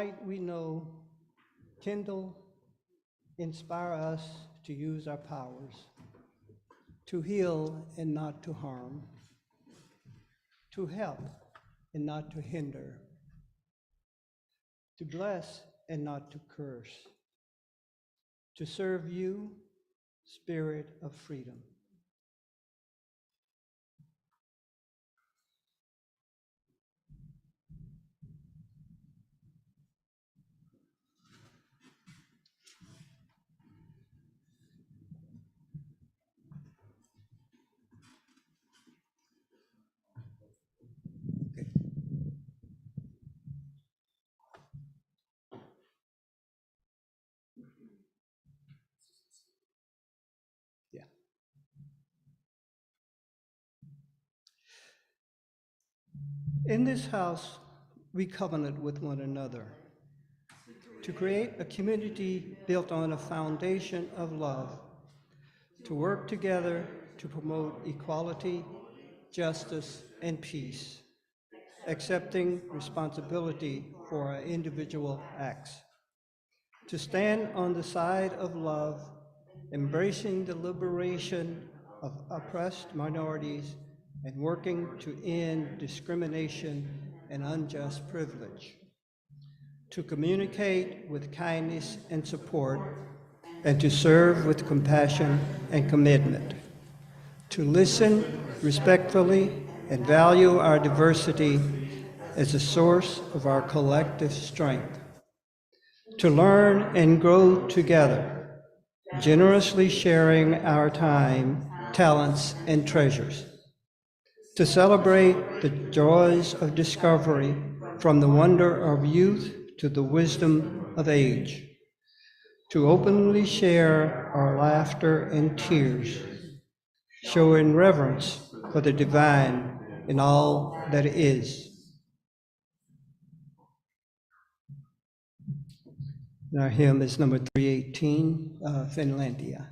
Light we know, kindle, inspire us to use our powers, to heal and not to harm, to help and not to hinder, to bless and not to curse, to serve you, Spirit of freedom. Okay. Yeah. In this house, we covenant with one another to create a community built on a foundation of love, to work together to promote equality, justice, and peace, accepting responsibility for our individual acts, to stand on the side of love, embracing the liberation of oppressed minorities and working to end discrimination and unjust privilege, to communicate with kindness and support, and to serve with compassion and commitment, to listen respectfully and value our diversity as a source of our collective strength, to learn and grow together, generously sharing our time, talents, and treasures, to celebrate the joys of discovery from the wonder of youth to the wisdom of age, to openly share our laughter and tears, showing reverence for the divine in all that is. And our hymn is number 318, Finlandia.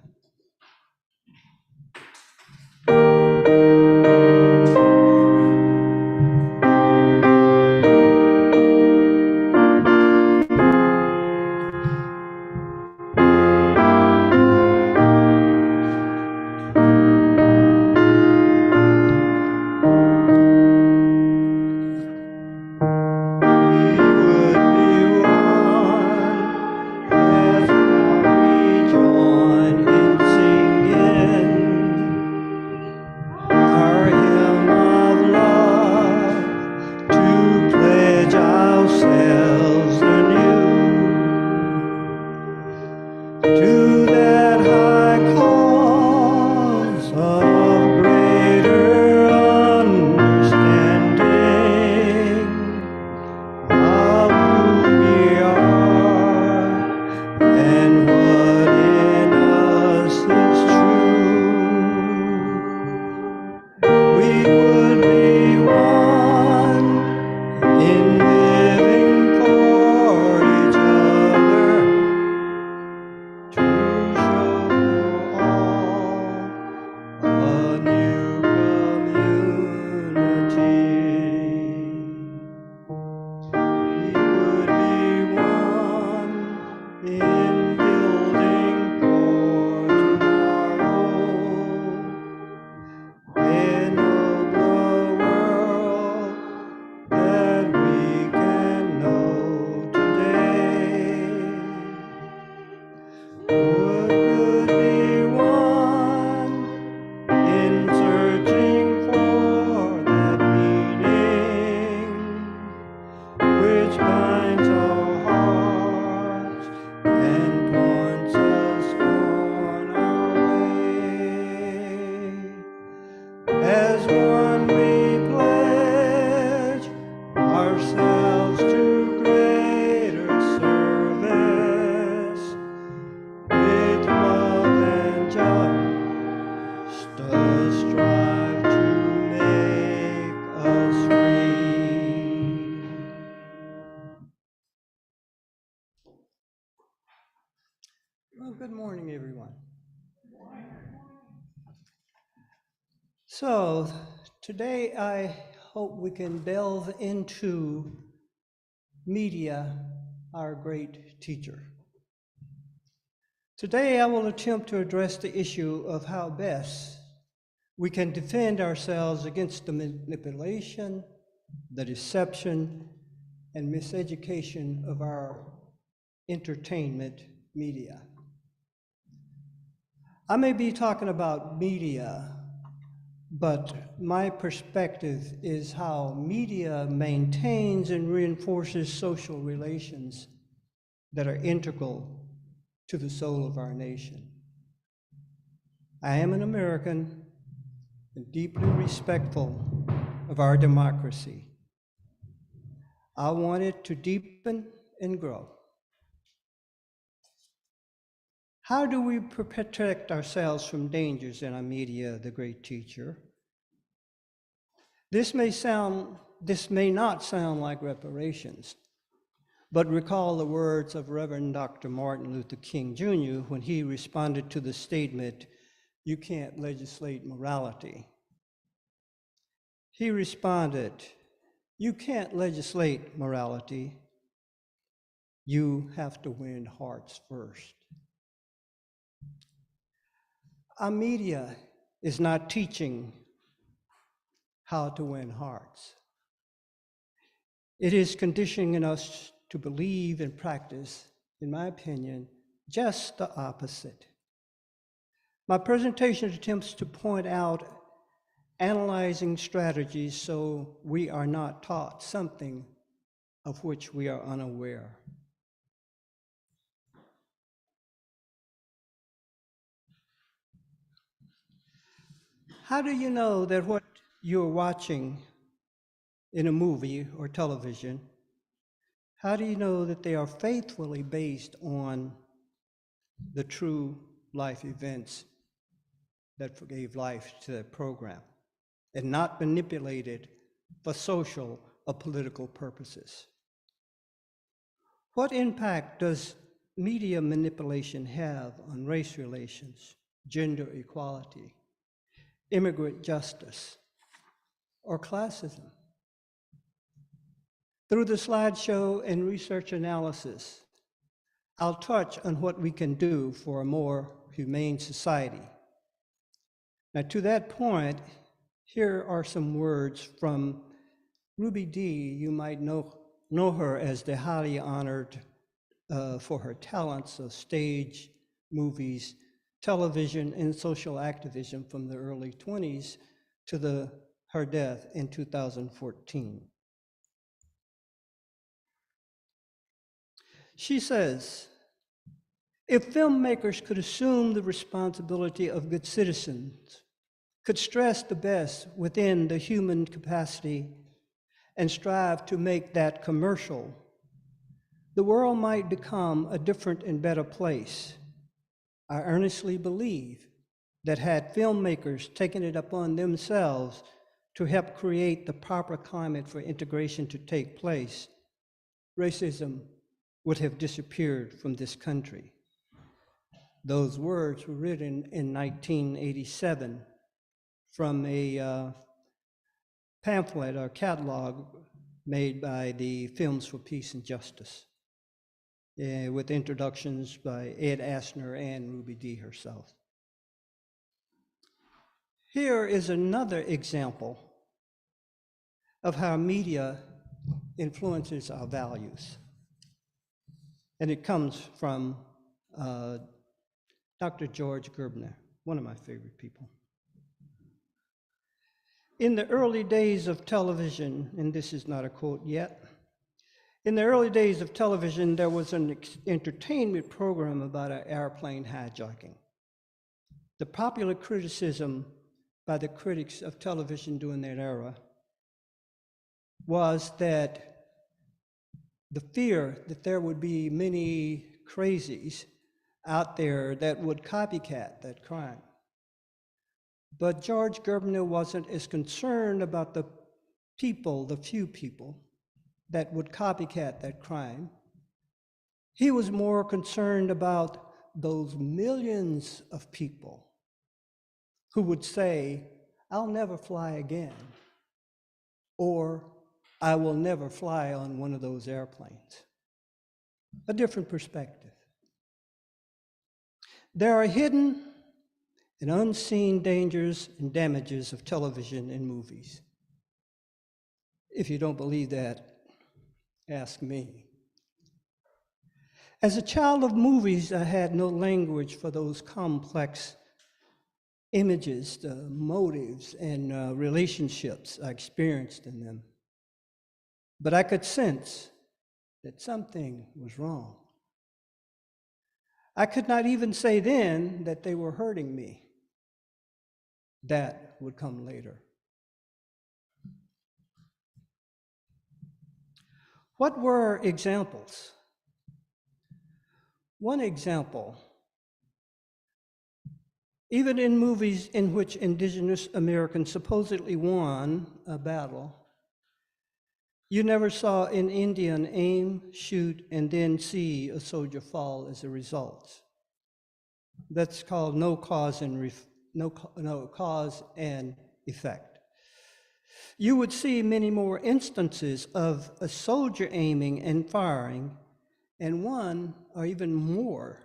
Well, good morning, everyone. So today I hope we can delve into media our great teacher. Today, I will attempt to address the issue of how best we can defend ourselves against the manipulation, the deception, and miseducation of our entertainment media. I may be talking about media, but my perspective is how media maintains and reinforces social relations that are integral to the soul of our nation. I am an American and deeply respectful of our democracy. I want it to deepen and grow. How do we protect ourselves from dangers in our media, the great teacher? This may not sound like reparations, but recall the words of Reverend Dr. Martin Luther King Jr. when he responded to the statement, "You can't legislate morality." He responded, "You can't legislate morality. You have to win hearts first." Our media is not teaching how to win hearts. It is conditioning us to believe and practice, in my opinion, just the opposite. My presentation attempts to point out analyzing strategies so we are not taught something of which we are unaware. How do you know that what you're watching in a movie or television, how do you know that they are faithfully based on the true life events that gave life to that program and not manipulated for social or political purposes? What impact does media manipulation have on race relations, gender equality, immigrant justice, or classism? Through the slideshow and research analysis, I'll touch on what we can do for a more humane society. Now, to that point, here are some words from Ruby Dee. You might know her as the highly honored for her talents of stage, movies, television, and social activism from the early 20s to her death in 2014. She says, "If filmmakers could assume the responsibility of good citizens, could stress the best within the human capacity, and strive to make that commercial, the world might become a different and better place. I earnestly believe that had filmmakers taken it upon themselves to help create the proper climate for integration to take place, racism would have disappeared from this country." Those words were written in 1987 from a pamphlet or catalog made by the Films for Peace and Justice, with introductions by Ed Asner and Ruby Dee herself. Here is another example of how media influences our values. And it comes from Dr. George Gerbner, one of my favorite people. In the early days of television, and this is not a quote yet, in the early days of television, there was an entertainment program about an airplane hijacking. The popular criticism by the critics of television during that era was that the fear that there would be many crazies out there that would copycat that crime. But George Gerbner wasn't as concerned about the people, the few people, that would copycat that crime. He was more concerned about those millions of people who would say, "I'll never fly again," or "I will never fly on one of those airplanes." a different perspective. There are hidden and unseen dangers and damages of television and movies. If you don't believe that, ask me. As a child of movies, I had no language for those complex images, the motives, and relationships I experienced in them. But I could sense that something was wrong. I could not even say then that they were hurting me. That would come later. What were examples? One example, even in movies in which indigenous Americans supposedly won a battle, you never saw an Indian aim, shoot, and then see a soldier fall as a result. That's called no cause and effect. You would see many more instances of a soldier aiming and firing, and one or even more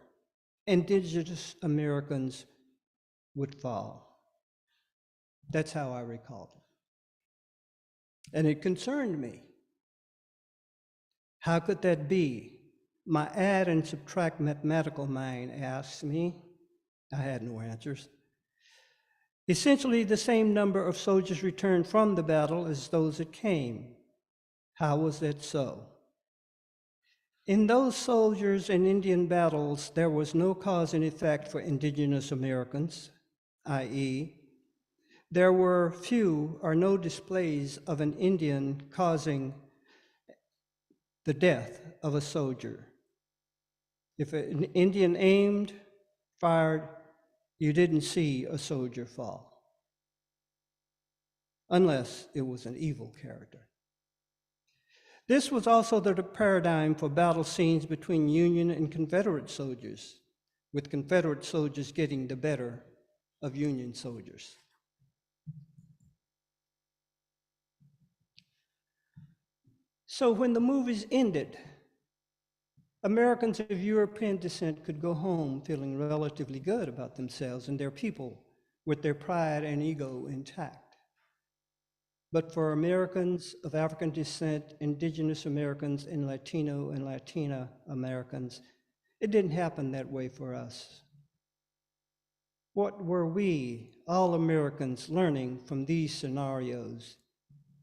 indigenous Americans would fall. That's how I recall it. And it concerned me. How could that be? My add and subtract mathematical mind asked me. I had no answers. Essentially, the same number of soldiers returned from the battle as those that came. How was that so? In those soldiers and Indian battles, there was no cause and effect for indigenous Americans, i.e., there were few or no displays of an Indian causing the death of a soldier. If an Indian aimed, fired, you didn't see a soldier fall, unless it was an evil character. This was also the paradigm for battle scenes between Union and Confederate soldiers, with Confederate soldiers getting the better of Union soldiers. So when the movies ended, Americans of European descent could go home feeling relatively good about themselves and their people, with their pride and ego intact. But for Americans of African descent, indigenous Americans, and Latino and Latina Americans, it didn't happen that way for us. What were we, all Americans, learning from these scenarios,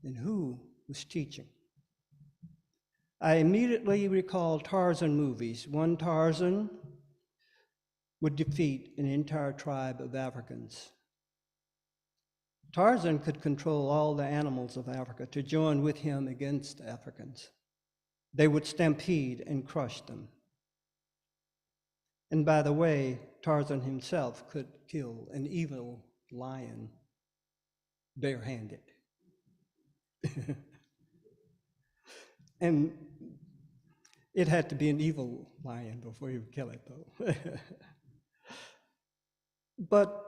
and who was teaching? I immediately recalled Tarzan movies. One Tarzan would defeat an entire tribe of Africans. Tarzan could control all the animals of Africa to join with him against Africans. They would stampede and crush them. And by the way, Tarzan himself could kill an evil lion barehanded. And it had to be an evil lion before you would kill it, though. But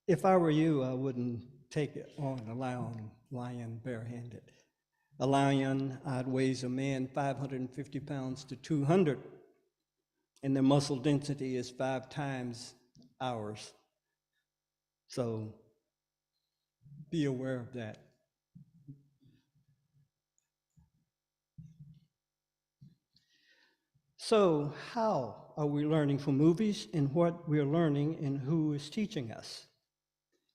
if I were you, I wouldn't take it on a lion barehanded. A lion outweighs a man 550 pounds to 200, and their muscle density is 5 times ours. So be aware of that. So how are we learning from movies, and what we're learning, and who is teaching us?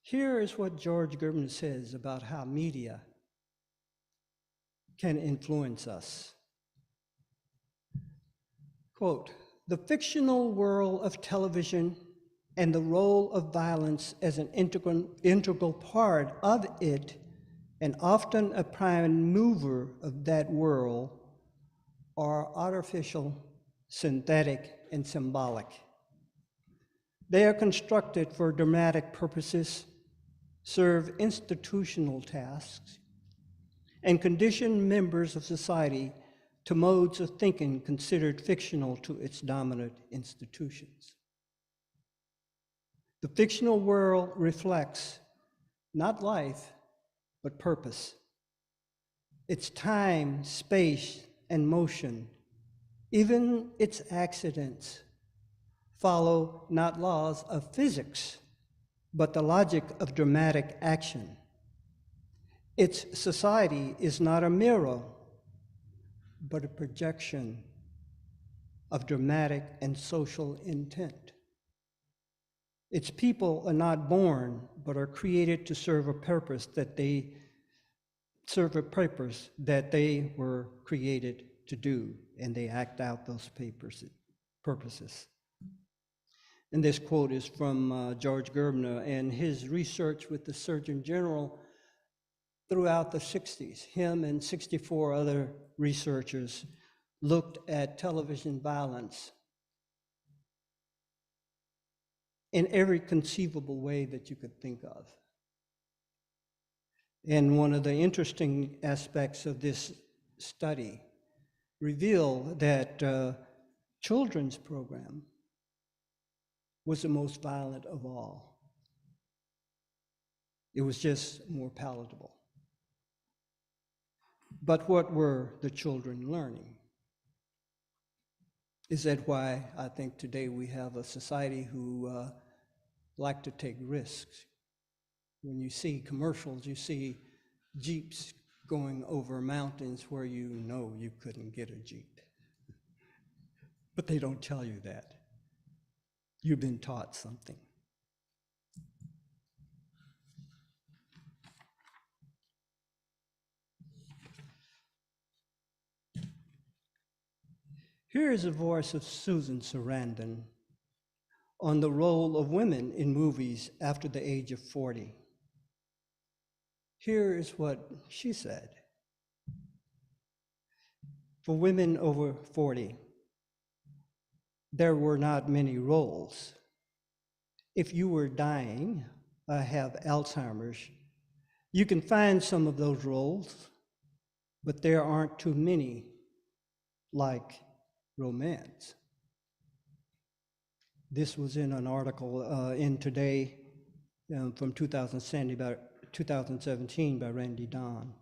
Here is what George Gervin says about how media can influence us. Quote, "The fictional world of television and the role of violence as an integral part of it, and often a prime mover of that world, are artificial, synthetic, and symbolic. They are constructed for dramatic purposes, serve institutional tasks, and condition members of society to modes of thinking considered fictional to its dominant institutions. The fictional world reflects not life, but purpose. Its time, space, and motion Even its accidents follow not laws of physics, but the logic of dramatic action. Its society is not a mirror, but a projection of dramatic and social intent. Its people are not born, but are created to serve a purpose that they were created to do, and they act out those purposes. And this quote is from George Gerbner and his research with the Surgeon General throughout the 60s. Him and 64 other researchers looked at television violence in every conceivable way that you could think of. And one of the interesting aspects of this study revealed that children's program was the most violent of all. It was just more palatable. But what were the children learning? Is that why I think today we have a society who like to take risks? When you see commercials, you see Jeeps going over mountains where you know you couldn't get a Jeep. But they don't tell you that. You've been taught something. Here is a voice of Susan Sarandon on the role of women in movies after the age of 40. Here is what she said. For women over 40, there were not many roles. If you were dying, have Alzheimer's, you can find some of those roles, but there aren't too many like romance. This was in an article in Today from 2017 by Randy Don.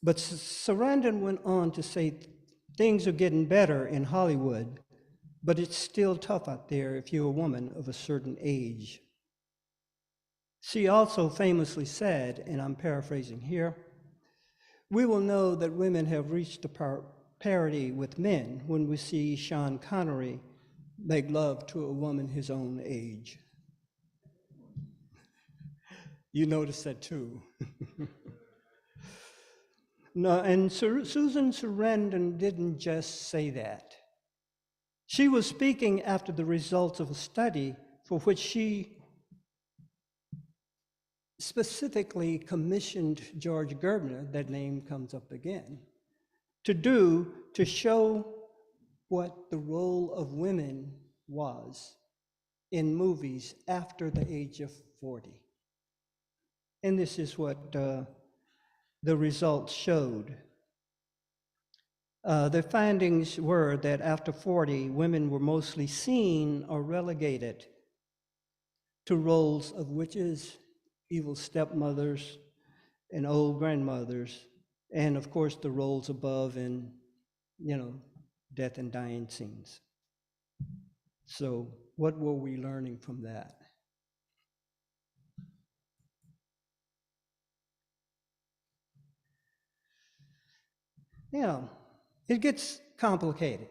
But Sarandon went on to say things are getting better in Hollywood, but it's still tough out there if you're a woman of a certain age. She also famously said, and I'm paraphrasing here, we will know that women have reached a parity with men when we see Sean Connery make love to a woman his own age. You noticed that too. No, and Susan Sarandon didn't just say that. She was speaking after the results of a study for which she specifically commissioned George Gerbner, that name comes up again, to show what the role of women was in movies after the age of 40. And this is what the results showed. The findings were that after 40, women were mostly seen or relegated to roles of witches, evil stepmothers, and old grandmothers, and of course the roles above in, death and dying scenes. So what were we learning from that? It gets complicated.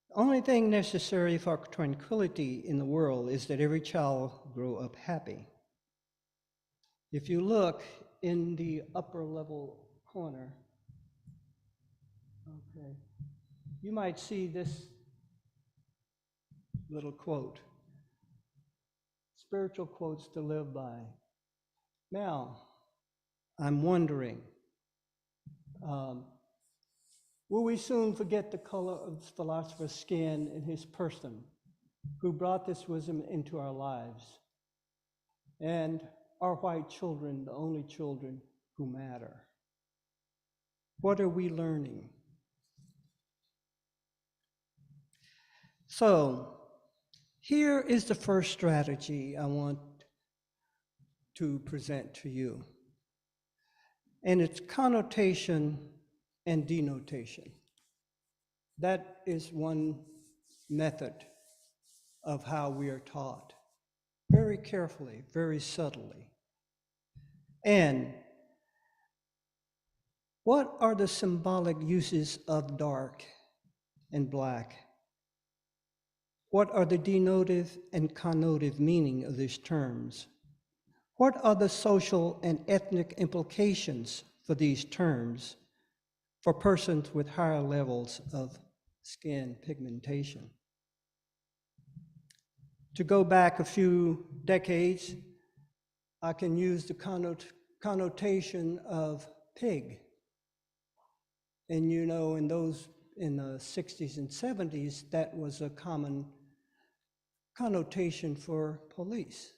The only thing necessary for tranquility in the world is that every child grow up happy. If you look in the upper level corner, okay, you might see this little quote, spiritual quotes to live by. Now, I'm wondering, will we soon forget the color of the philosopher's skin and his person who brought this wisdom into our lives? And are white children the only children who matter? What are we learning? So, here is the first strategy I want to present to you. And it's connotation and denotation. That is one method of how we are taught, very carefully, very subtly. And what are the symbolic uses of dark and black? What are the denotive and connotative meaning of these terms? What are the social and ethnic implications for these terms for persons with higher levels of skin pigmentation? To go back a few decades, I can use the connotation of pig. And you know, in the 60s and 70s, that was a common connotation for police.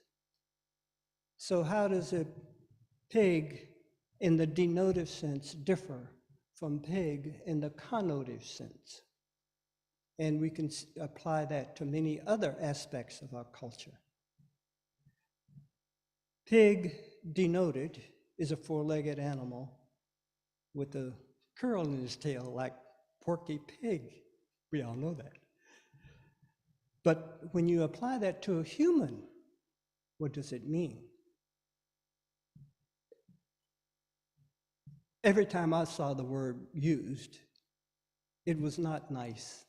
So how does a pig in the denotive sense differ from pig in the connotative sense? And we can apply that to many other aspects of our culture. Pig, denoted, is a four-legged animal with a curl in his tail like Porky Pig. We all know that. But when you apply that to a human, what does it mean? Every time I saw the word used, it was not nice.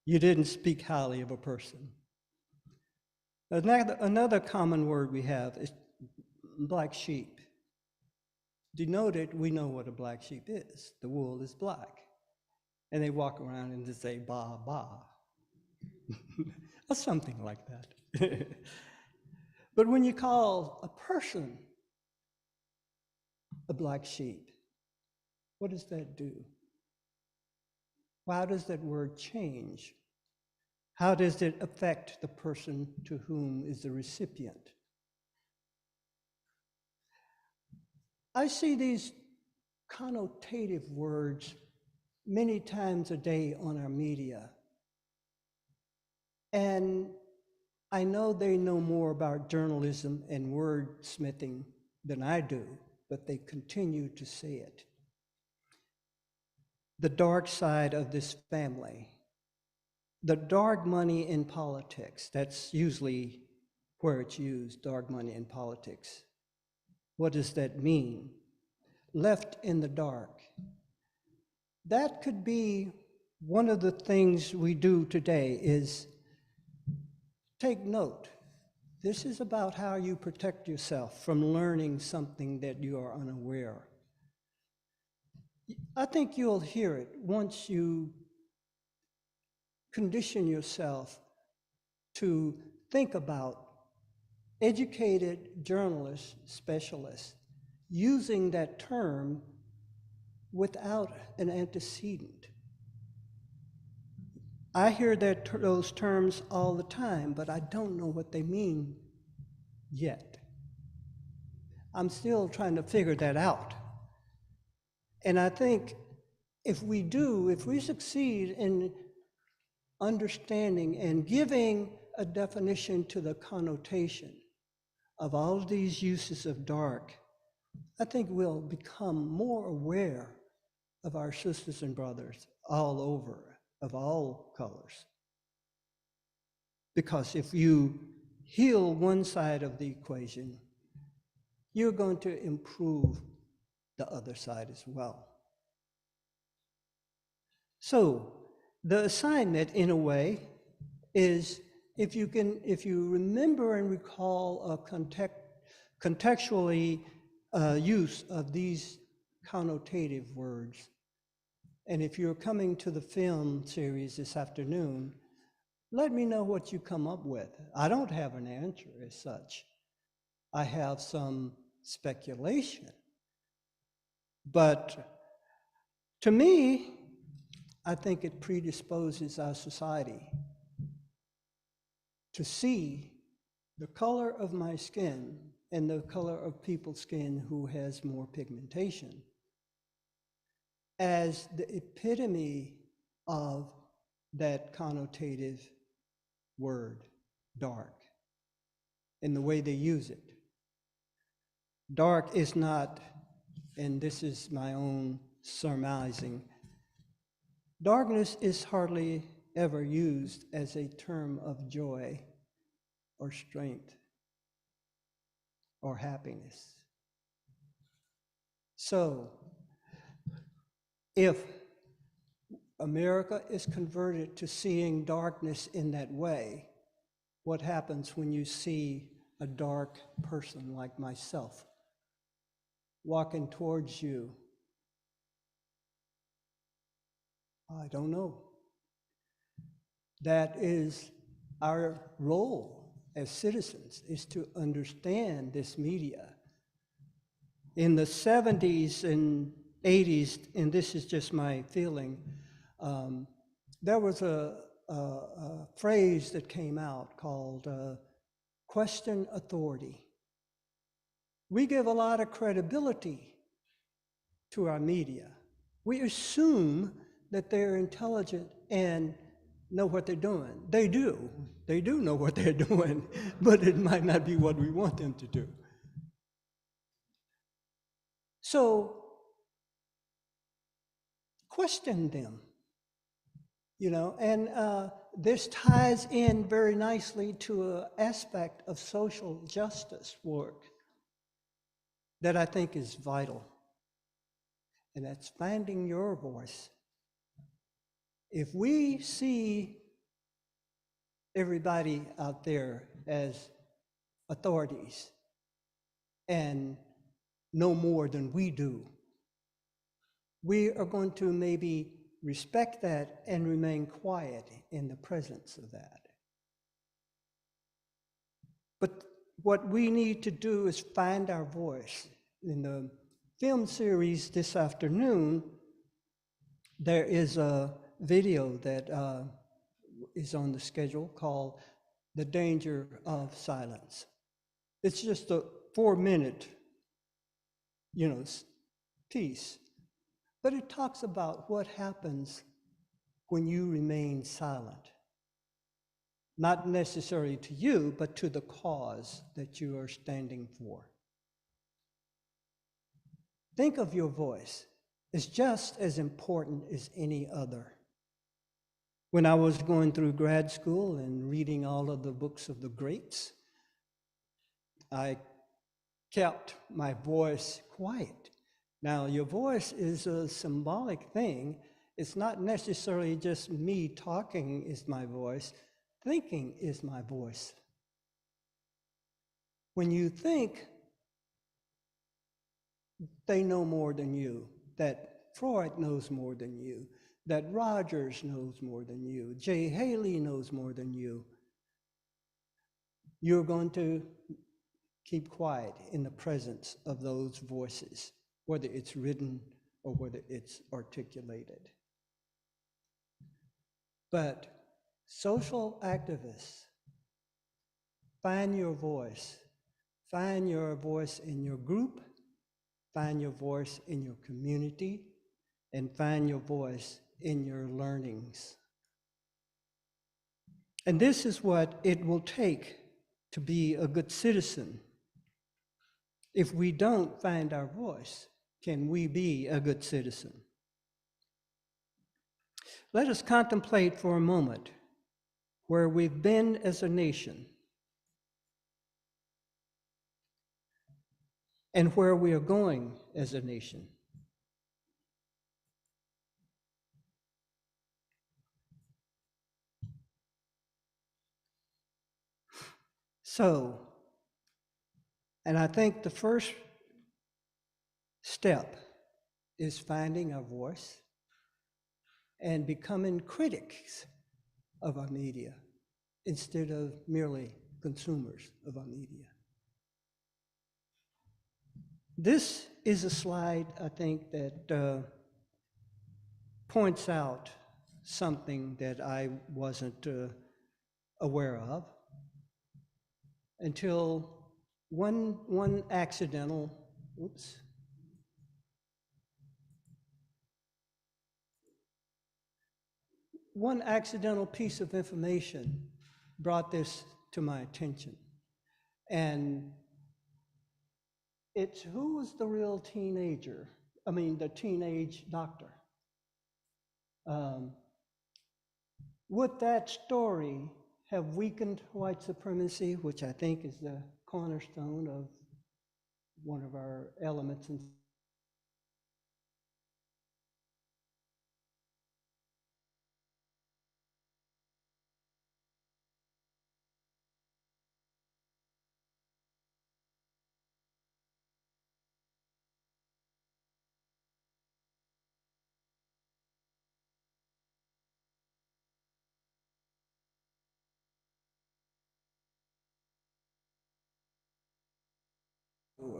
You didn't speak highly of a person. Another common word we have is black sheep. Denoted, we know what a black sheep is. The wool is black. And they walk around and they say, ba, ba, or something like that. But when you call a person a black sheep, what does that do? How does that word change? How does it affect the person to whom is the recipient? I see these connotative words many times a day on our media. And I know they know more about journalism and wordsmithing than I do, but they continue to say it. The dark side of this family, the dark money in politics, that's usually where it's used, dark money in politics. What does that mean? Left in the dark. That could be one of the things we do today is take note. This is about how you protect yourself from learning something that you are unaware. I think you'll hear it once you condition yourself to think about educated journalists, specialists, using that term without an antecedent. I hear those terms all the time, but I don't know what they mean yet. I'm still trying to figure that out. And I think if we succeed in understanding and giving a definition to the connotation of all of these uses of dark, I think we'll become more aware of our sisters and brothers all over, of all colors. Because if you heal one side of the equation, you're going to improve the other side as well. So the assignment, in a way, is if you remember and recall a contextually use of these connotative words, and if you're coming to the film series this afternoon, let me know what you come up with. I don't have an answer as such. I have some speculation. But to me, I think it predisposes our society to see the color of my skin and the color of people's skin who has more pigmentation as the epitome of that connotative word, dark, and the way they use it. Dark is not, and this is my own surmising, Darkness is hardly ever used as a term of joy or strength or happiness. So, if America is converted to seeing darkness in that way, what happens when you see a dark person like myself walking towards you? I don't know. That is our role as citizens, is to understand this media. In the 70s and 80s, and this is just my feeling, there was a phrase that came out called question authority. We give a lot of credibility to our media. We assume that they're intelligent and know what they're doing. They do. They do know what they're doing, but it might not be what we want them to do. So question them, and this ties in very nicely to an aspect of social justice work that I think is vital, and that's finding your voice. If we see everybody out there as authorities and know more than we do, we are going to maybe respect that and remain quiet in the presence of that. But what we need to do is find our voice. In the film series this afternoon, there is a video that is on the schedule called The Danger of Silence. It's just a 4-minute, piece, but it talks about what happens when you remain silent. Not necessarily to you, but to the cause that you are standing for. Think of your voice as just as important as any other. When I was going through grad school and reading all of the books of the greats, I kept my voice quiet. Now, your voice is a symbolic thing. It's not necessarily just me talking is my voice. Thinking is my voice. When you think, they know more than you, that Freud knows more than you, that Rogers knows more than you, Jay Haley knows more than you, you're going to keep quiet in the presence of those voices, whether it's written or whether it's articulated. But social activists, find your voice. Find your voice in your group, find your voice in your community, and find your voice in your learnings. And this is what it will take to be a good citizen. If we don't find our voice, can we be a good citizen? Let us contemplate for a moment where we've been as a nation and where we are going as a nation. So, and I think the first step is finding our voice and becoming critics of our media instead of merely consumers of our media. This is a slide, I think, that points out something that I wasn't aware of until one accidental, one accidental piece of information brought this to my attention. And it's who was the real teenager? I mean, the teenage doctor. Um, would that story have weakened white supremacy, which I think is the cornerstone of one of our elements in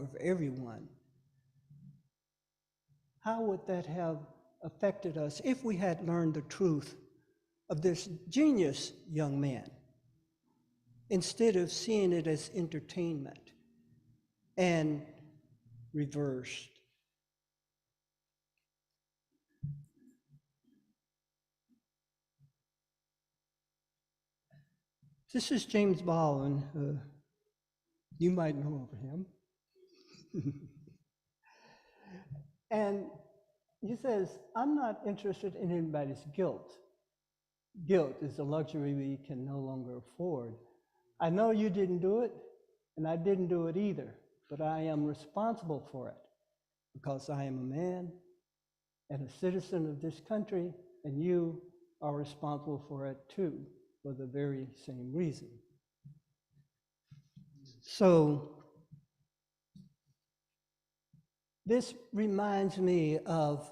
of everyone? How would that have affected us if we had learned the truth of this genius young man instead of seeing it as entertainment and reversed? This is James Baldwin. You might know of him. And he says, I'm not interested in anybody's guilt. Guilt is a luxury we can no longer afford. I know you didn't do it, and I didn't do it either, but I am responsible for it because I am a man and a citizen of this country, and you are responsible for it too, for the very same reason. So this reminds me of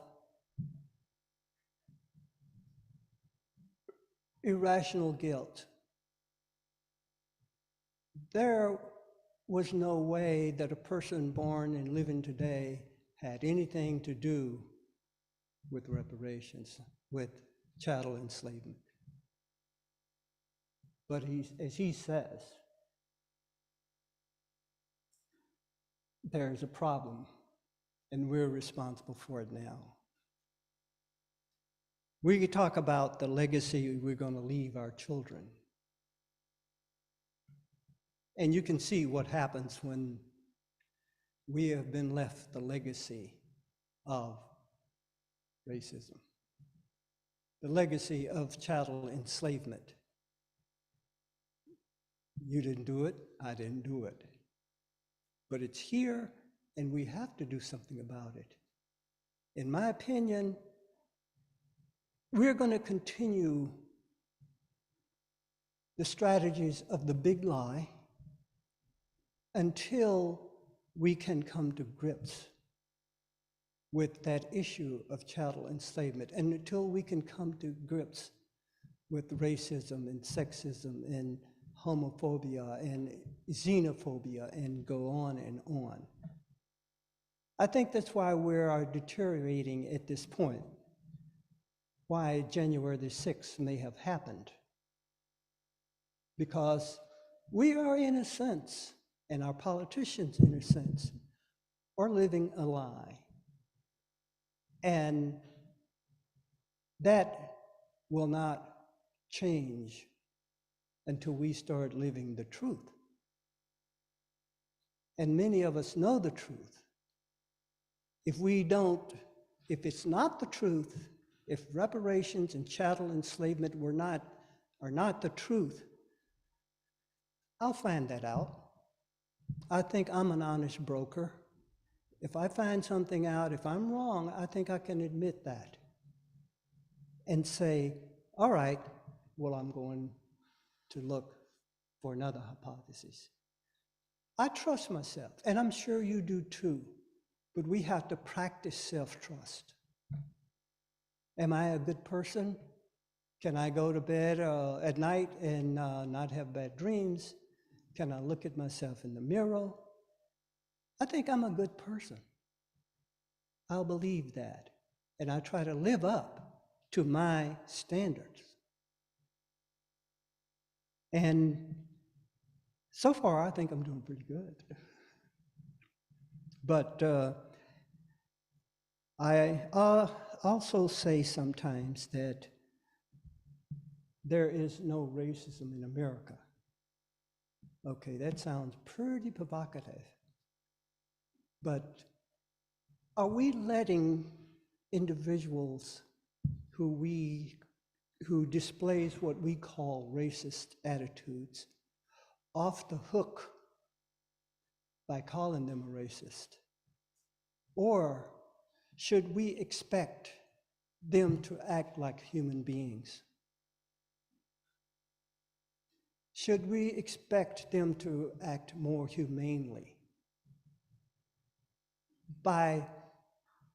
irrational guilt. There was no way that a person born and living today had anything to do with reparations, with chattel enslavement. But as he says, there's a problem, and we're responsible for it now. We could talk about the legacy we're going to leave our children. And you can see what happens when we have been left the legacy of racism, the legacy of chattel enslavement. You didn't do it, I didn't do it. But it's here, and we have to do something about it. In my opinion, we're going to continue the strategies of the big lie until we can come to grips with that issue of chattel enslavement, and until we can come to grips with racism and sexism and homophobia and xenophobia and go on and on. I think that's why we are deteriorating at this point, why January the 6th may have happened. Because we are, in a sense, and our politicians, in a sense, are living a lie. And that will not change until we start living the truth. And many of us know the truth. If it's not the truth, if reparations and chattel enslavement are not the truth, I'll find that out. I think I'm an honest broker. If I find something out, if I'm wrong, I think I can admit that and say, all right, well, I'm going to look for another hypothesis. I trust myself, and I'm sure you do too, but we have to practice self-trust. Am I a good person? Can I go to bed at night and not have bad dreams? Can I look at myself in the mirror? I think I'm a good person. I'll believe that. And I try to live up to my standards. And so far, I think I'm doing pretty good. But I also say sometimes that there is no racism in America. Okay, that sounds pretty provocative. But are we letting individuals who displays what we call racist attitudes off the hook by calling them a racist? Or should we expect them to act like human beings? Should we expect them to act more humanely? By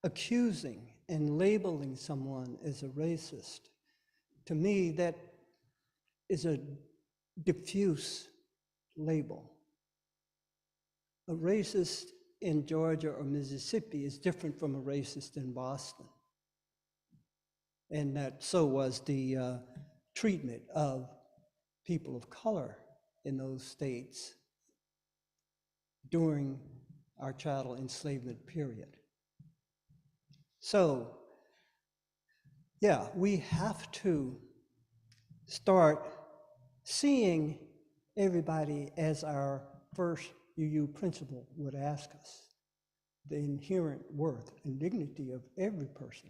accusing and labeling someone as a racist, to me, that is a diffuse label. A racist in Georgia or Mississippi is different from a racist in Boston. And that so was the treatment of people of color in those states during our chattel enslavement period. So, yeah, we have to start seeing everybody as our first UU principle would ask us, the inherent worth and dignity of every person.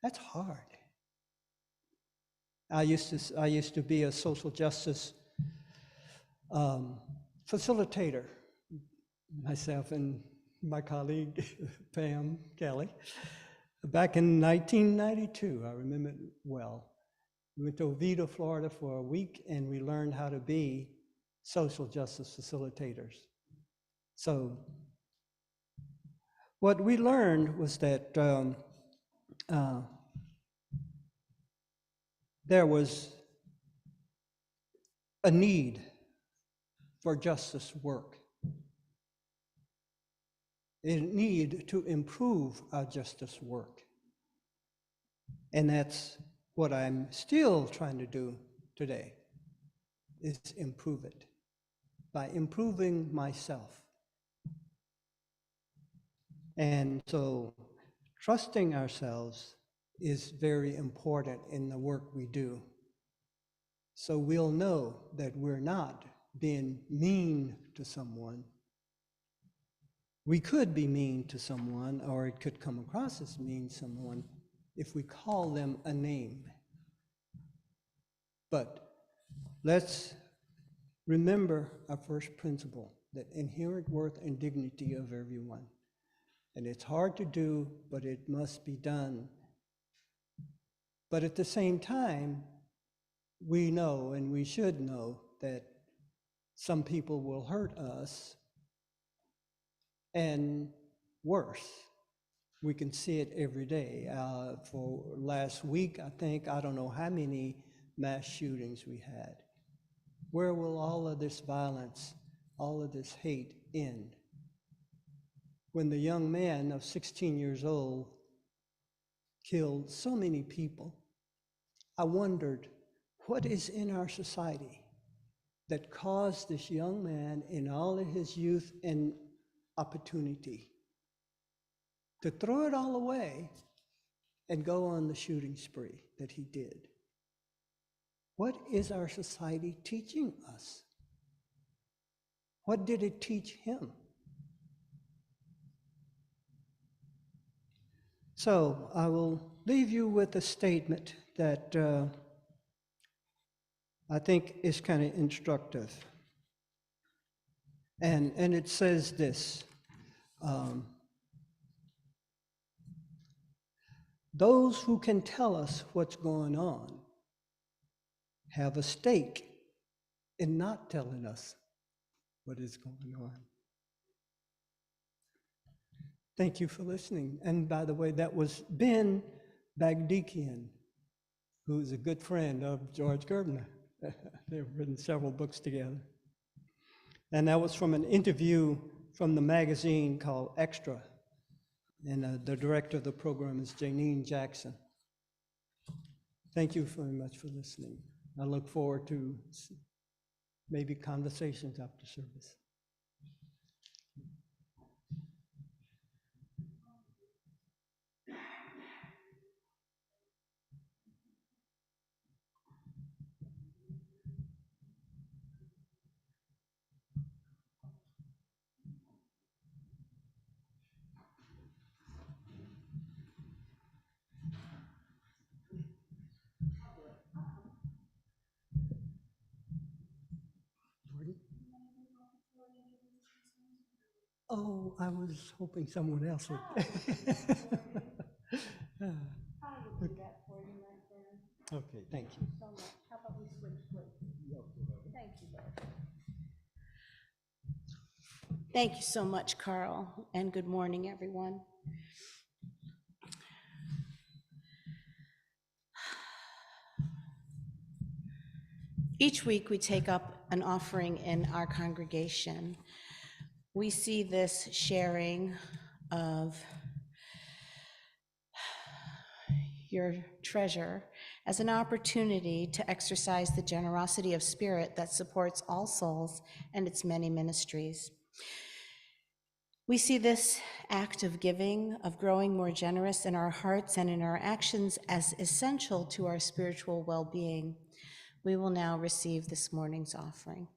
That's hard. I used to be a social justice facilitator, myself and my colleague Pam Kelly, back in 1992. I remember it well. We went to Oviedo, Florida for a week, and we learned how to be social justice facilitators. So what we learned was that there was a need for justice work, a need to improve our justice work. And that's what I'm still trying to do today, is improve it by improving myself. And so trusting ourselves is very important in the work we do. So we'll know that we're not being mean to someone. We could be mean to someone, or it could come across as mean to someone if we call them a name. But let's remember our first principle, the inherent worth and dignity of everyone. And it's hard to do, but it must be done. But at the same time, we know, and we should know, that some people will hurt us, and worse. We can see it every day. For last week, I don't know how many mass shootings we had. Where will all of this violence, all of this hate end? When the young man of 16 years old killed so many people, I wondered, what is in our society that caused this young man in all of his youth and opportunity to throw it all away and go on the shooting spree that he did? What is our society teaching us? What did it teach him? So I will leave you with a statement that I think is kind of instructive. And it says this, those who can tell us what's going on have a stake in not telling us what is going on. Thank you for listening. And by the way, that was Ben Bagdikian, who's a good friend of George Gerbner. They've written several books together. And that was from an interview from the magazine called Extra. And the director of the program is Janine Jackson. Thank you very much for listening. I look forward to maybe conversations after service. Oh, I was hoping someone else would. I will do that for you, my friend. Okay, thank you. So much. How about we switch places? Thank you, Bert. Thank you so much, Carl, and good morning, everyone. Each week we take up an offering in our congregation. We see this sharing of your treasure as an opportunity to exercise the generosity of spirit that supports All Souls and its many ministries. We see this act of giving, of growing more generous in our hearts and in our actions as essential to our spiritual well-being. We will now receive this morning's offering.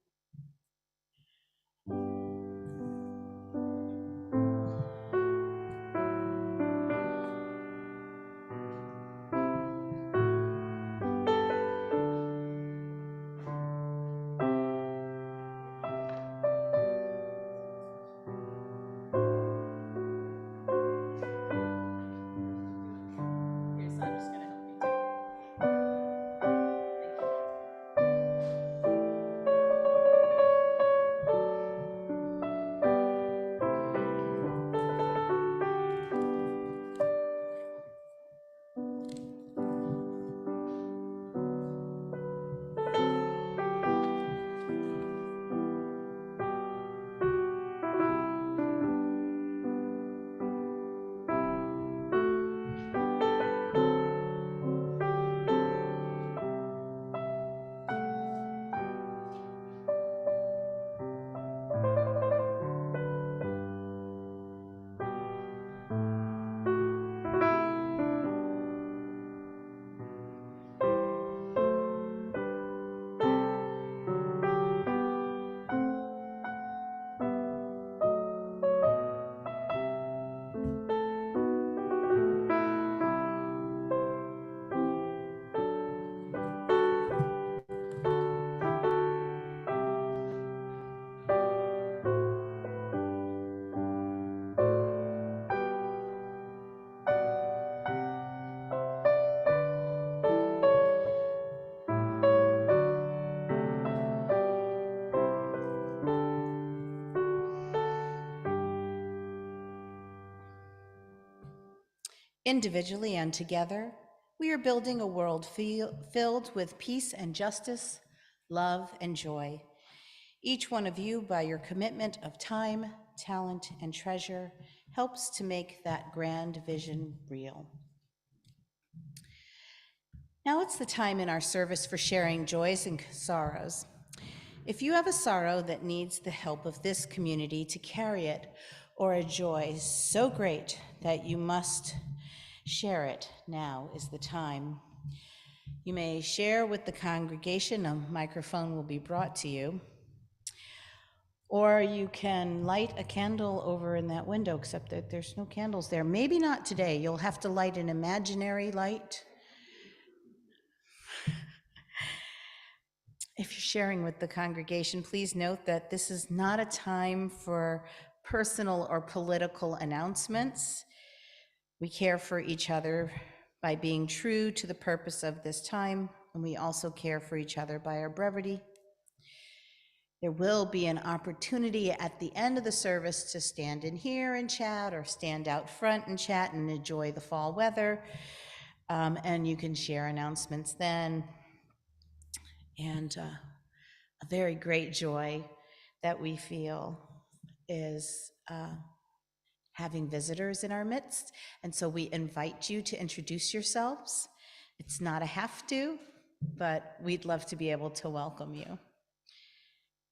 Individually and together, we are building a world filled with peace and justice, love and joy. Each one of you, by your commitment of time, talent, and treasure, helps to make that grand vision real. Now it's the time in our service for sharing joys and sorrows. If you have a sorrow that needs the help of this community to carry it, or a joy so great that you must share it, now is the time. You may share with the congregation. A microphone will be brought to you. Or you can light a candle over in that window, except that there's no candles there. Maybe not today. You'll have to light an imaginary light. If you're sharing with the congregation, please note that this is not a time for personal or political announcements. We care for each other by being true to the purpose of this time, and we also care for each other by our brevity. There will be an opportunity at the end of the service to stand in here and chat, or stand out front and chat and enjoy the fall weather, and you can share announcements then. And a very great joy that we feel is having visitors in our midst. And so we invite you to introduce yourselves. It's not a have to, but we'd love to be able to welcome you.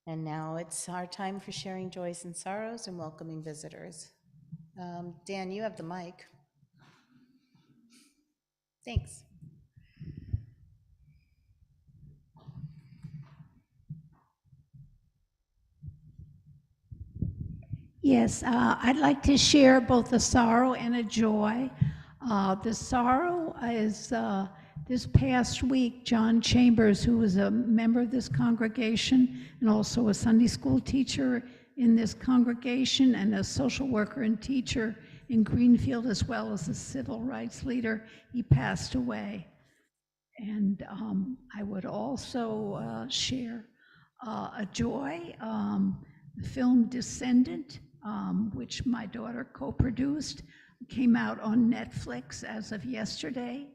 And now it's our time for sharing joys and sorrows and welcoming visitors. Dan, you have the mic. Thanks. Yes, I'd like to share both a sorrow and a joy. The sorrow is this past week, John Chambers, who was a member of this congregation and also a Sunday school teacher, in this congregation and a social worker and teacher in Greenfield, as well as a civil rights leader. He passed away. And I would also share a joy, the film Descendant, which my daughter co-produced, came out on Netflix as of yesterday,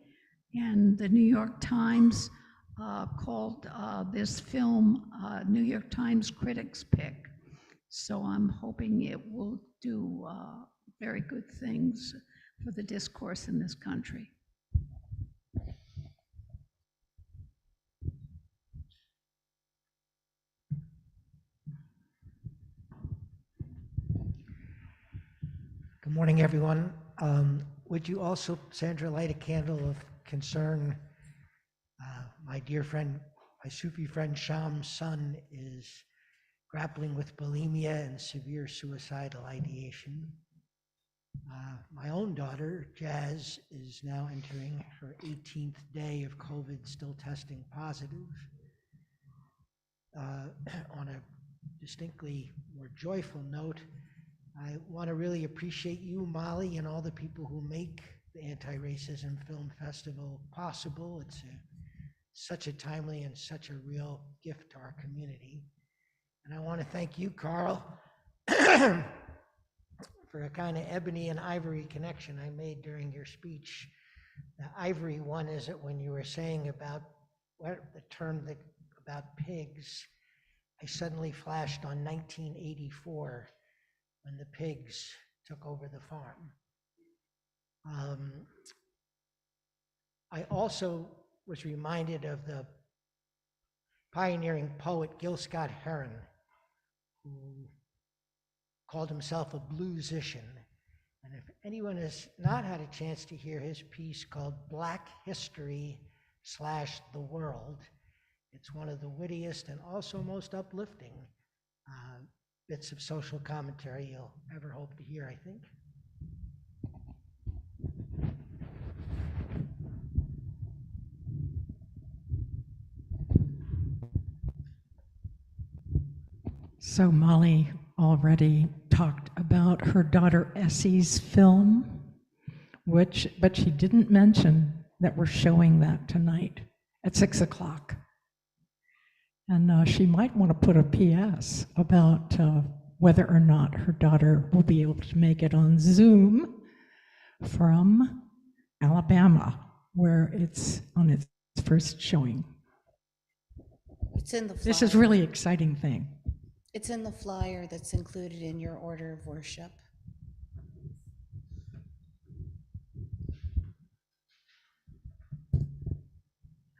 and the New York Times called this film New York Times Critics' Pick. So I'm hoping it will do very good things for the discourse in this country. Good morning, everyone. Would you also, Sandra, light a candle of concern? My dear friend, my Sufi friend Sham's son is grappling with bulimia and severe suicidal ideation. My own daughter, Jazz, is now entering her 18th day of COVID, still testing positive. On a distinctly more joyful note, I want to really appreciate you, Molly, and all the people who make the Anti-Racism Film Festival possible. It's such a timely and such a real gift to our community. And I want to thank you, Carl, for a kind of ebony and ivory connection I made during your speech. The ivory one is that when you were saying about what the term about pigs, I suddenly flashed on 1984 when the pigs took over the farm. I also was reminded of the pioneering poet Gil Scott Heron, who called himself a bluesician. And if anyone has not had a chance to hear his piece called Black History / the World, it's one of the wittiest and also most uplifting bits of social commentary you'll ever hope to hear, I think. So Molly already talked about her daughter Essie's film, but she didn't mention that we're showing that tonight at 6 o'clock. And she might want to put a PS about whether or not her daughter will be able to make it on Zoom from Alabama, where it's on its first showing. It's in the flyer. This is really exciting thing. It's in the flyer that's included in your order of worship.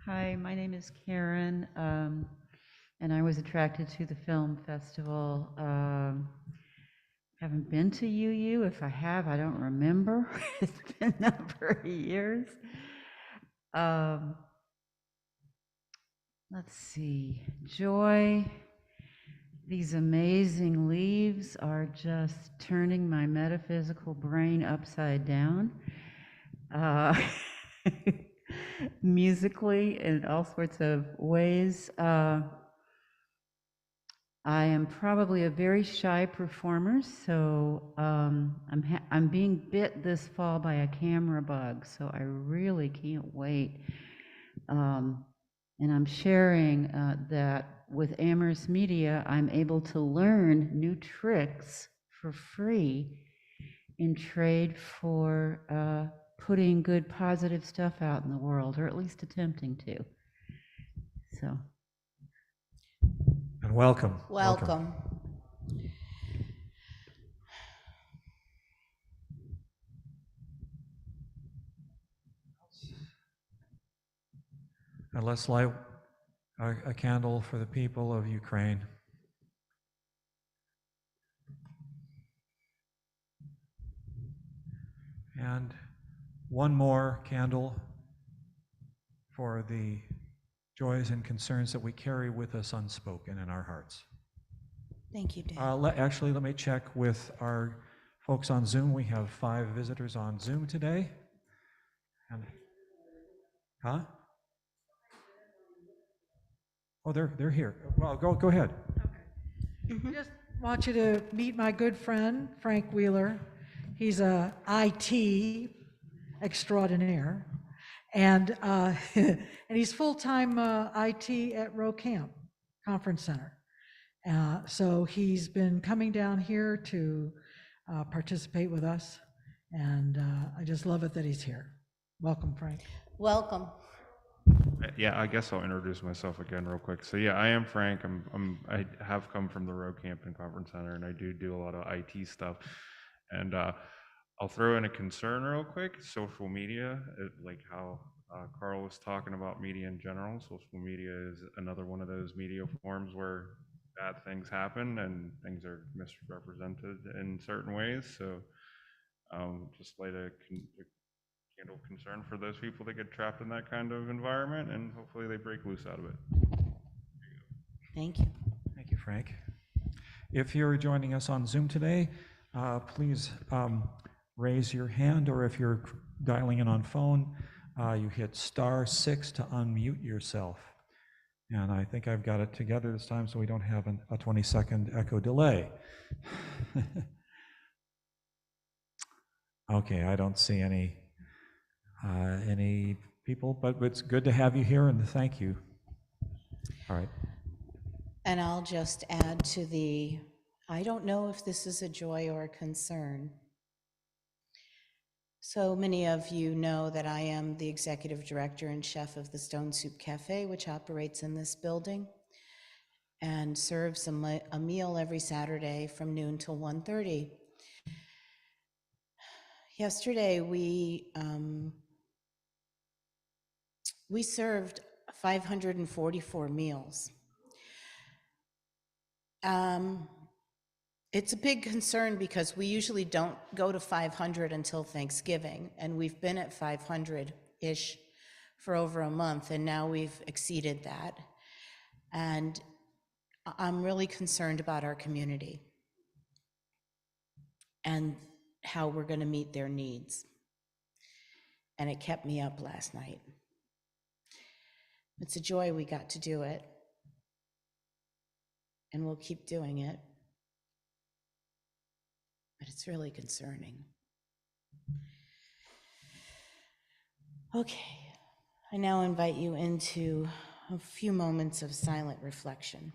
Hi, my name is Karen, and I was attracted to the film festival. Haven't been to UU. If I have, I don't remember. It's been a number of years. Let's see. Joy. These amazing leaves are just turning my metaphysical brain upside down. Musically in all sorts of ways. I am probably a very shy performer, so I'm being bit this fall by a camera bug, so I really can't wait. And I'm sharing that with Amherst Media, I'm able to learn new tricks for free in trade for putting good, positive stuff out in the world, or at least attempting to. So. And welcome. Welcome. And let's light a candle for the people of Ukraine. And one more candle for the joys and concerns that we carry with us unspoken in our hearts. Thank you, Dan. Actually, let me check with our folks on Zoom. We have 5 visitors on Zoom today. And, huh? Oh, they're here. Well, go ahead. Okay. Just want you to meet my good friend, Frank Wheeler. He's a IT extraordinaire, and and he's full-time IT at Roe Camp Conference Center. So he's been coming down here to participate with us, and I just love it that he's here. Welcome, Frank. Welcome. Yeah, I guess I'll introduce myself again real quick. So yeah, I am Frank. I have come from the Roe Camp and Conference Center, and I do a lot of IT stuff. And I'll throw in a concern real quick. Social media, like how Carl was talking about media in general. Social media is another one of those media forms where bad things happen and things are misrepresented in certain ways. So just like a handle concern for those people that get trapped in that kind of environment, and hopefully they break loose out of it. Thank you. Thank you, Frank. If you're joining us on Zoom today, please raise your hand, or if you're dialing in on phone, you hit *6 to unmute yourself. And I think I've got it together this time so we don't have a 20-second echo delay. Okay, I don't see any people, but it's good to have you here, and thank you. All right. And I'll just add to I don't know if this is a joy or a concern. So many of you know that I am the executive director and chef of the Stone Soup Cafe, which operates in this building and serves a meal every Saturday from noon till 1:30. Yesterday, we served 544 meals. It's a big concern because we usually don't go to 500 until Thanksgiving, and we've been at 500-ish for over a month, and now we've exceeded that. And I'm really concerned about our community and how we're going to meet their needs. And it kept me up last night. It's a joy we got to do it, and we'll keep doing it. But it's really concerning. Okay, I now invite you into a few moments of silent reflection.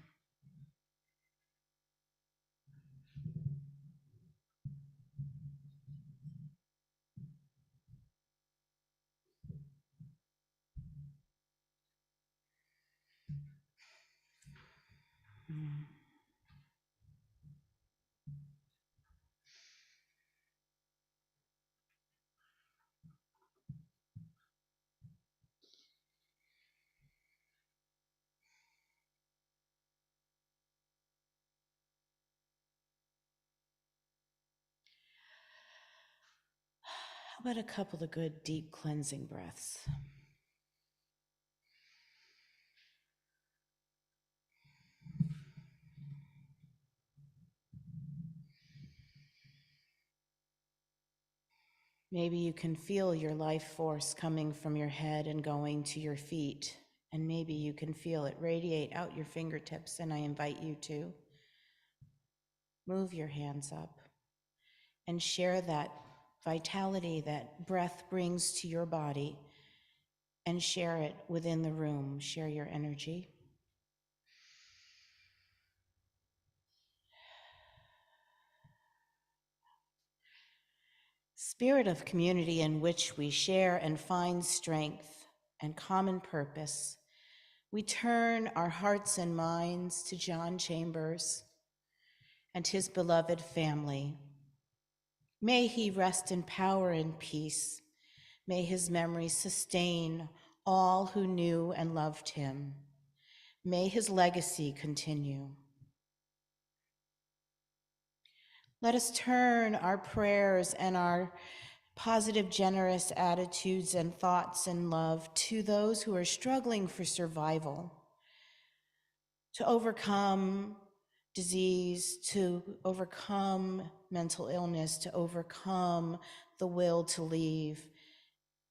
How about a couple of good deep cleansing breaths? Maybe you can feel your life force coming from your head and going to your feet, and maybe you can feel it radiate out your fingertips, and I invite you to move your hands up and share that vitality that breath brings to your body, and share it within the room. Share your energy. Spirit of community in which we share and find strength and common purpose, we turn our hearts and minds to John Chambers and his beloved family. May he rest in power and peace. May his memory sustain all who knew and loved him. May his legacy continue. Let us turn our prayers and our positive, generous attitudes and thoughts and love to those who are struggling for survival, to overcome disease, to overcome mental illness, to overcome the will to leave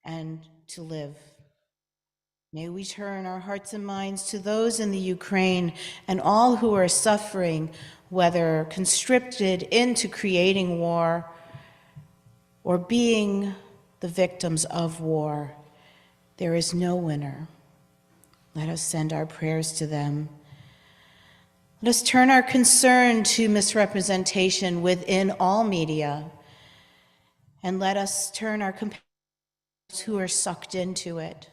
and to live. May we turn our hearts and minds to those in the Ukraine and all who are suffering, whether conscripted into creating war or being the victims of war. There is no winner. Let us send our prayers to them. Let us turn our concern to misrepresentation within all media, and let us turn our compassion to those who are sucked into it.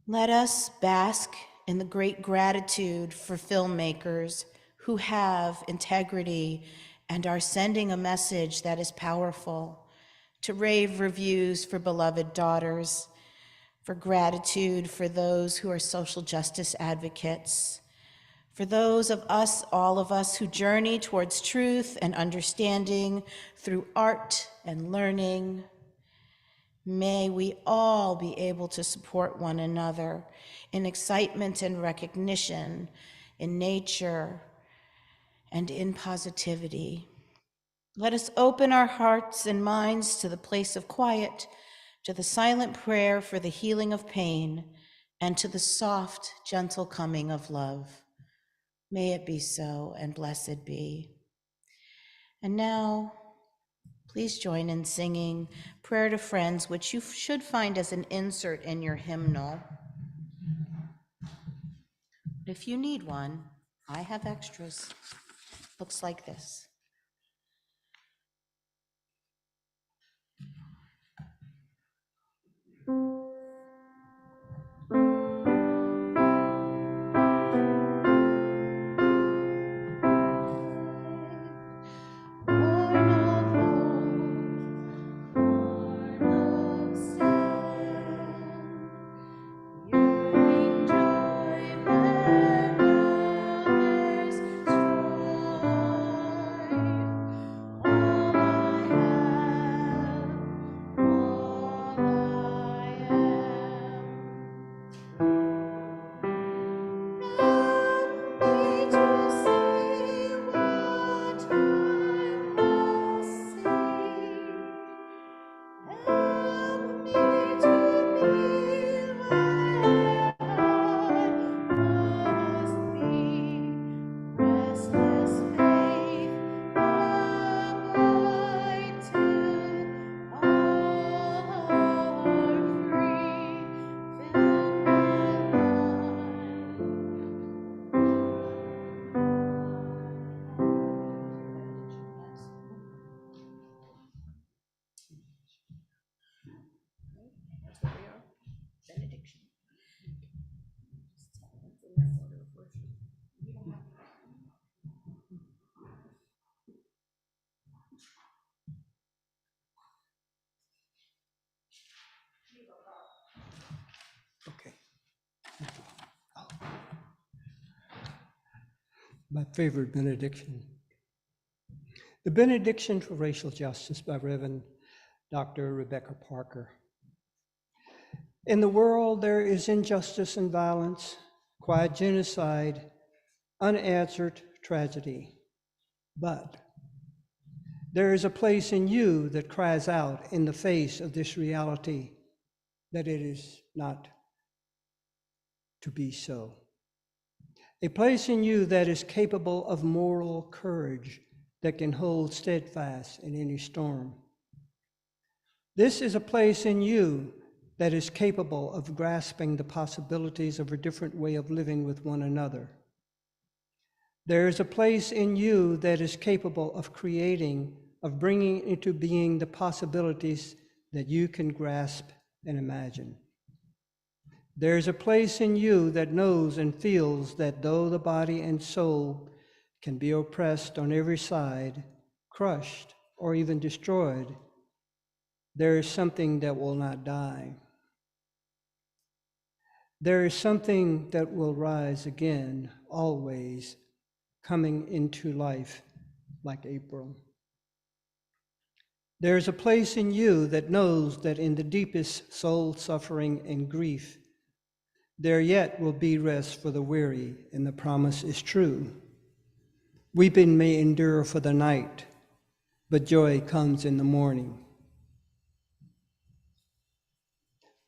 Let us bask in the great gratitude for filmmakers who have integrity and are sending a message that is powerful, to rave reviews for beloved daughters, for gratitude for those who are social justice advocates, for those of us, all of us, who journey towards truth and understanding through art and learning. May we all be able to support one another in excitement and recognition, in nature, and in positivity. Let us open our hearts and minds to the place of quiet, to the silent prayer for the healing of pain, and to the soft, gentle coming of love. May it be so, and blessed be. And now, please join in singing Prayer to Friends, which you should find as an insert in your hymnal. If you need one, I have extras. Looks like this. Okay. My favorite benediction. The Benediction for Racial Justice by Reverend Dr. Rebecca Parker. In the world, there is injustice and violence, quiet genocide, unanswered tragedy. But there is a place in you that cries out in the face of this reality that it is not to be so. A place in you that is capable of moral courage that can hold steadfast in any storm. This is a place in you that is capable of grasping the possibilities of a different way of living with one another. There is a place in you that is capable of creating, of bringing into being the possibilities that you can grasp and imagine. There is a place in you that knows and feels that though the body and soul can be oppressed on every side, crushed, or even destroyed, there is something that will not die. There is something that will rise again, always coming into life like April. There is a place in you that knows that in the deepest soul suffering and grief, there yet will be rest for the weary, and the promise is true. Weeping may endure for the night, but joy comes in the morning.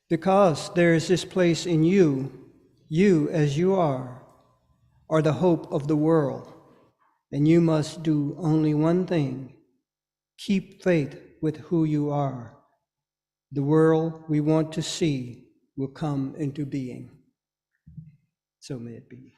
Because there is this place in you, you as you are the hope of the world, and you must do only one thing: keep faith with who you are. The world we want to see will come into being. So may it be.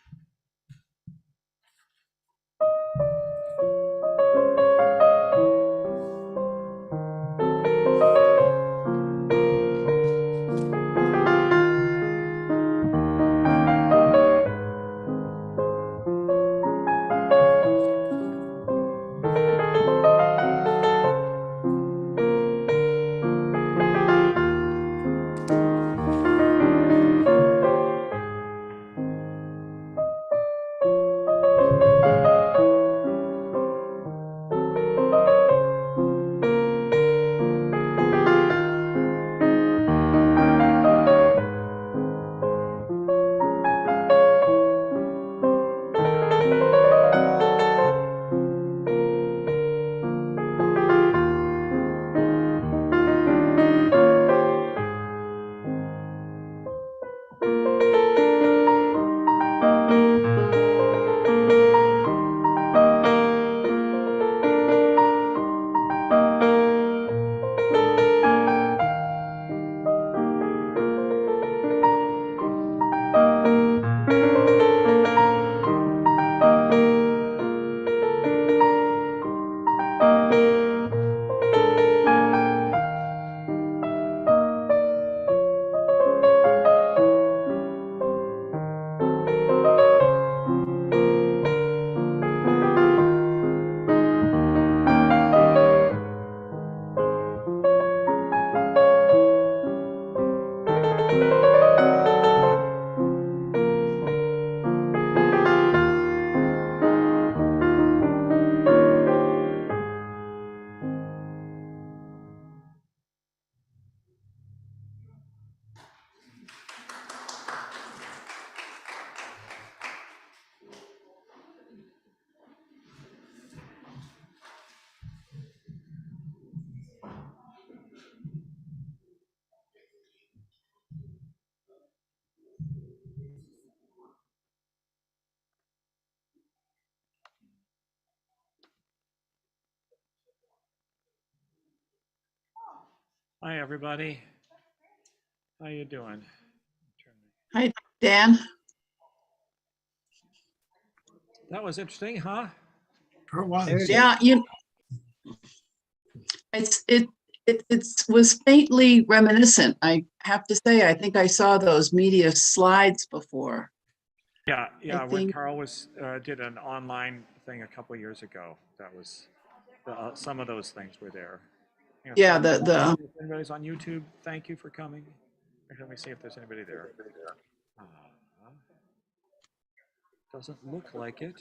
Hi, everybody. How you doing? Hi, Dan. That was interesting, huh? Sure was. There it is. Yeah, it was faintly reminiscent. I have to say, I think I saw those media slides before. Yeah, when think- Carl did an online thing a couple years ago, that was, some of those things were there. Yeah, So the if anybody's on YouTube, thank you for coming. Let me see if there's anybody there. Doesn't look like it.